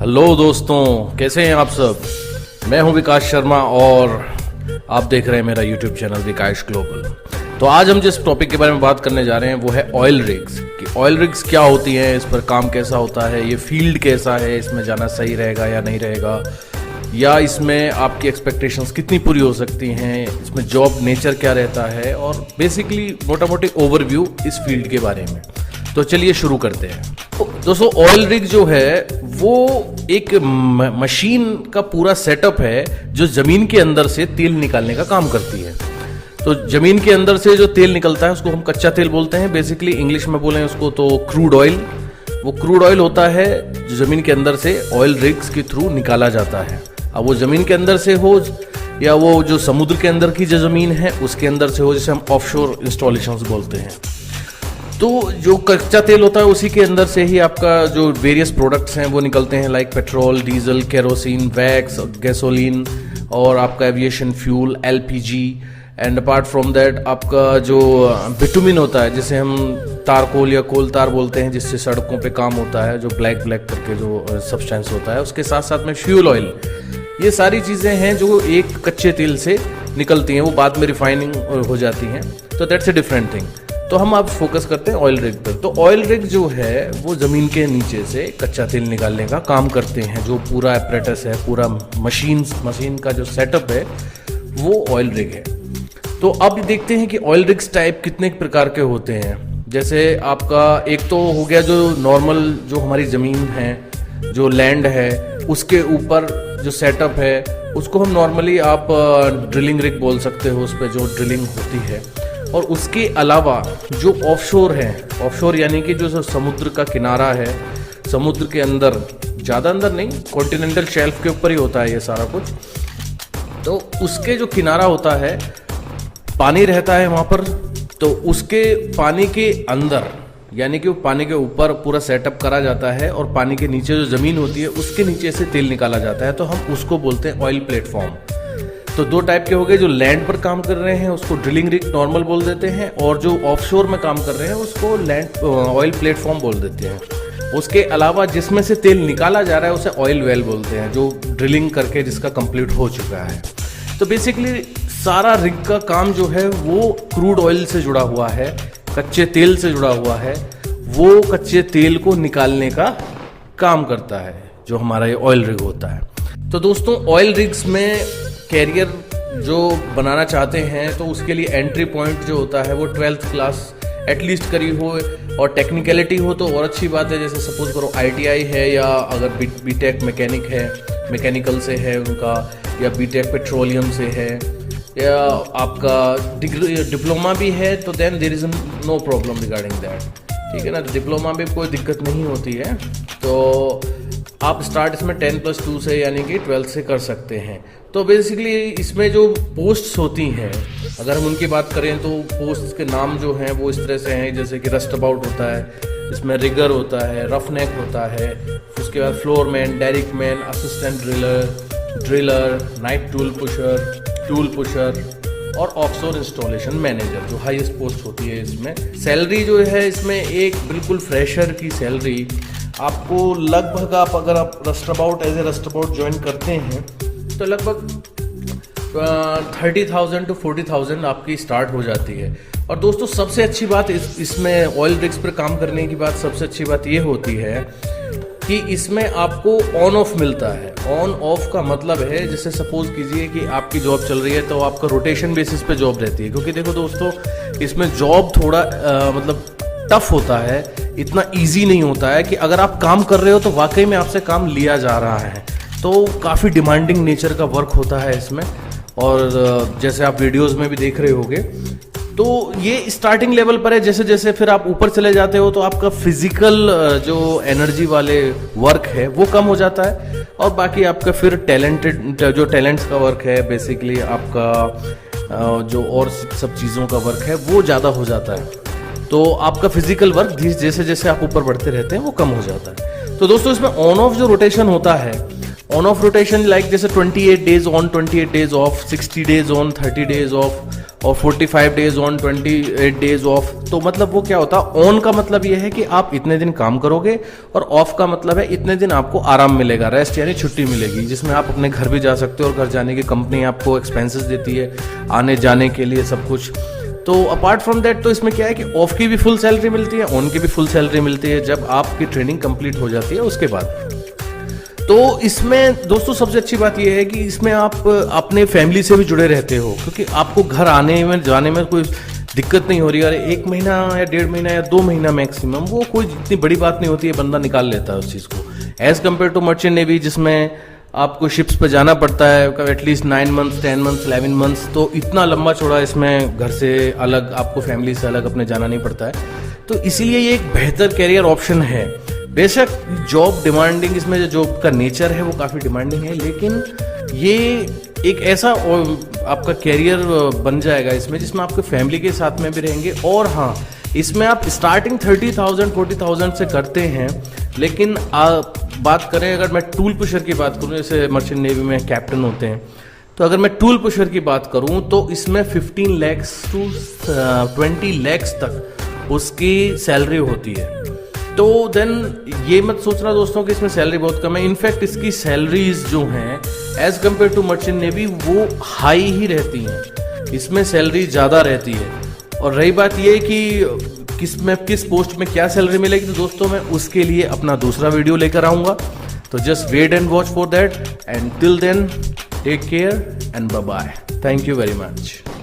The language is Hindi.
हेलो दोस्तों, कैसे हैं आप सब। मैं हूं विकास शर्मा और आप देख रहे हैं मेरा यूट्यूब चैनल विकास ग्लोबल। तो आज हम जिस टॉपिक के बारे में बात करने जा रहे हैं वो है ऑयल रिग्स कि ऑयल रिग्स क्या होती हैं, इस पर काम कैसा होता है, ये फील्ड कैसा है, इसमें जाना सही रहेगा या नहीं रहेगा, या इसमें आपकी एक्सपेक्टेशंस कितनी पूरी हो सकती हैं, इसमें जॉब नेचर क्या रहता है और बेसिकली मोटा मोटी ओवरव्यू इस फील्ड के बारे में। तो चलिए शुरू करते हैं। तो दोस्तों, ऑयल रिग जो है वो एक मशीन का पूरा सेटअप है जो जमीन के अंदर से तेल निकालने का काम करती है। तो जमीन के अंदर से जो तेल निकलता है उसको हम कच्चा तेल बोलते हैं। बेसिकली इंग्लिश में बोलें उसको तो क्रूड ऑयल। वो क्रूड ऑयल होता है जो जमीन के अंदर से ऑयल रिग्स के थ्रू निकाला जाता है। अब वो जमीन के अंदर से हो या वो जो समुद्र के अंदर की जो जमीन है उसके अंदर से हो, जिसे हम ऑफशोर इंस्टॉलेशंस बोलते हैं। तो जो कच्चा तेल होता है उसी के अंदर से ही आपका जो वेरियस प्रोडक्ट्स हैं वो निकलते हैं, like petrol, diesel, kerosene, wax, gasoline और आपका aviation fuel, LPG. And apart from that आपका जो बिटुमिन होता है जिसे हम तारकोल या कोल तार बोलते हैं, जिससे सड़कों पे काम होता है, जो ब्लैक करके जो सब्सटेंस होता है, उसके साथ साथ में फ्यूल ऑयल। ये सारी चीज़ें हैं जो एक कच्चे तेल से निकलती हैं, वो बाद में रिफाइनिंग हो जाती हैं। तो दैट्स ए डिफरेंट थिंग। तो हम अब फोकस करते हैं ऑयल रिग पर। तो ऑयल रिग जो है वो ज़मीन के नीचे से कच्चा तेल निकालने का काम करते हैं। जो पूरा एपरेटस है, पूरा मशीन का जो सेटअप है वो ऑयल रिग है। तो अब देखते हैं कि ऑयल रिग्स टाइप कितने प्रकार के होते हैं। जैसे आपका एक तो हो गया जो नॉर्मल जो हमारी ज़मीन है, जो लैंड है, उसके ऊपर जो सेटअप है उसको हम नॉर्मली आप ड्रिलिंग रिग बोल सकते हो, उस पर जो ड्रिलिंग होती है। और उसके अलावा जो ऑफशोर है, ऑफशोर यानी कि जो समुद्र का किनारा है, समुद्र के अंदर, ज़्यादा अंदर नहीं, कॉन्टिनेंटल शेल्फ के ऊपर ही होता है ये सारा कुछ। तो उसके जो किनारा होता है, पानी रहता है वहाँ पर, तो उसके पानी के अंदर यानी कि वो पानी के ऊपर पूरा सेटअप करा जाता है और पानी के नीचे जो ज़मीन होती है उसके नीचे से तेल निकाला जाता है। तो हम उसको बोलते हैं ऑयल प्लेटफॉर्म। तो दो टाइप के हो गए, जो लैंड पर काम कर रहे हैं उसको ड्रिलिंग रिग नॉर्मल बोल देते हैं, और जो ऑफशोर में काम कर रहे हैं उसको लैंड ऑयल प्लेटफॉर्म बोल देते हैं। उसके अलावा जिसमें से तेल निकाला जा रहा है उसे ऑयल वेल बोलते हैं, जो ड्रिलिंग करके जिसका कंप्लीट हो चुका है। तो बेसिकली सारा रिग का काम जो है वो क्रूड ऑयल से जुड़ा हुआ है, कच्चे तेल से जुड़ा हुआ है। वो कच्चे तेल को निकालने का काम करता है जो हमारा ये ऑयल रिग होता है। तो दोस्तों, ऑयल रिग्स में कैरियर जो बनाना चाहते हैं तो उसके लिए एंट्री पॉइंट जो होता है वो 12th क्लास एटलीस्ट करी हो, और टेक्निकलिटी हो तो और अच्छी बात है। जैसे सपोज करो ITI है, या अगर बीटेक मैकेनिक है, मैकेनिकल से है उनका, या बीटेक पेट्रोलियम से है, या आपका डिप्लोमा भी है, तो then there is no problem regarding that. ठीक है ना, डिप्लोमा में कोई दिक्कत नहीं होती है। तो आप स्टार्ट इसमें 10+2 से यानी कि 12th से कर सकते हैं। तो बेसिकली इसमें जो पोस्ट्स होती हैं, अगर हम उनकी बात करें तो पोस्ट्स के नाम जो हैं वो इस तरह से हैं, जैसे कि रस्ट अबाउट होता है, इसमें रिगर होता है, रफनेक होता है, उसके बाद floorman, derrickman, assistant driller, night tool pusher और ऑफशोर इंस्टॉलेशन मैनेजर, जो हाईएस्ट पोस्ट होती है इसमें। सैलरी जो है इसमें एक बिल्कुल फ्रेशर की सैलरी आपको लगभग, आप अगर आप रस्टअबाउट एज ए रस्टअबाउट ज्वाइन करते हैं तो लगभग 30,000 to 40,000 आपकी स्टार्ट हो जाती है। और दोस्तों, सबसे अच्छी बात इसमें ऑयल रिग्स पर काम करने की बात, सबसे अच्छी बात ये होती है कि इसमें आपको ऑन ऑफ मिलता है। ऑन ऑफ का मतलब है, जैसे सपोज कीजिए कि आपकी जॉब चल रही है तो आपका रोटेशन बेसिस पे जॉब रहती है। क्योंकि देखो दोस्तों, इसमें जॉब थोड़ा मतलब टफ होता है, इतना इजी नहीं होता है कि अगर आप काम कर रहे हो तो वाकई में आपसे काम लिया जा रहा है। तो काफ़ी डिमांडिंग नेचर का वर्क होता है इसमें, और जैसे आप वीडियोस में भी देख रहे होंगे। तो ये स्टार्टिंग लेवल पर है, जैसे जैसे फिर आप ऊपर चले जाते हो तो आपका फिजिकल जो एनर्जी वाले वर्क है वो कम हो जाता है, और बाकी आपका फिर जो टैलेंट्स का वर्क है, बेसिकली आपका जो और सब चीज़ों का वर्क है वो ज़्यादा हो जाता है। तो आपका फिजिकल वर्क जैसे जैसे आप ऊपर बढ़ते रहते हैं वो कम हो जाता है। तो दोस्तों, इसमें ऑन ऑफ जो रोटेशन होता है, ऑन ऑफ रोटेशन लाइक जैसे 28 days on 28 days of, 60 days on 30 days of और 45 डेज ऑन 28 डेज ऑफ। तो मतलब वो क्या होता है, ऑन का मतलब ये है कि आप इतने दिन काम करोगे और ऑफ का मतलब है इतने दिन आपको आराम मिलेगा, रेस्ट यानी छुट्टी मिलेगी, जिसमें आप अपने घर भी जा सकते हो और घर जाने की कंपनी आपको एक्सपेंसेस देती है आने जाने के लिए सब कुछ। तो अपार्ट फ्रॉम दैट तो इसमें क्या है कि ऑफ की भी फुल सैलरी मिलती है, ऑन की भी फुल सैलरी मिलती है जब आपकी ट्रेनिंग कंप्लीट हो जाती है उसके बाद। तो इसमें दोस्तों सबसे अच्छी बात यह है कि इसमें आप अपने फैमिली से भी जुड़े रहते हो, क्योंकि आपको घर आने में जाने में कोई दिक्कत नहीं हो रही है। 1 महीना या 1.5 महीना या 2 महीना मैक्सिमम, वो कोई इतनी बड़ी बात नहीं होती है, बंदा निकाल लेता है उस चीज़ को, as compare to merchant navy जिसमें आपको शिप्स पे जाना पड़ता है एटलीस्ट 9 मंथ्स 10 मंथ्स 11 मंथ्स। तो इतना लंबा चौड़ा इसमें घर से अलग, आपको फैमिली से अलग अपने जाना नहीं पड़ता है। तो इसीलिए ये एक बेहतर कैरियर ऑप्शन है। बेशक जॉब डिमांडिंग, इसमें जो जॉब का नेचर है वो काफ़ी डिमांडिंग है, लेकिन ये एक ऐसा आपका कैरियर बन जाएगा इसमें जिसमें आपके फैमिली के साथ में भी रहेंगे। और हाँ, इसमें आप स्टार्टिंग 30,000 40,000 से करते हैं, लेकिन बात करें अगर मैं टूल पुशर की बात करूं, जैसे मर्चेंट नेवी में कैप्टन होते हैं, तो अगर मैं टूल पुशर की बात करूं तो इसमें 15 lakhs to 20 lakhs तक उसकी सैलरी होती है। तो देन ये मत सोचना दोस्तों कि इसमें सैलरी बहुत कम है। इनफैक्ट इसकी सैलरीज जो हैं as compare to merchant navy वो हाई ही रहती हैं, इसमें सैलरी ज़्यादा रहती है। और रही बात ये कि किस पोस्ट में क्या सैलरी मिलेगी, तो दोस्तों मैं उसके लिए अपना दूसरा वीडियो लेकर आऊँगा। तो just wait and watch for that, and till then take care and bye bye. Thank you very much.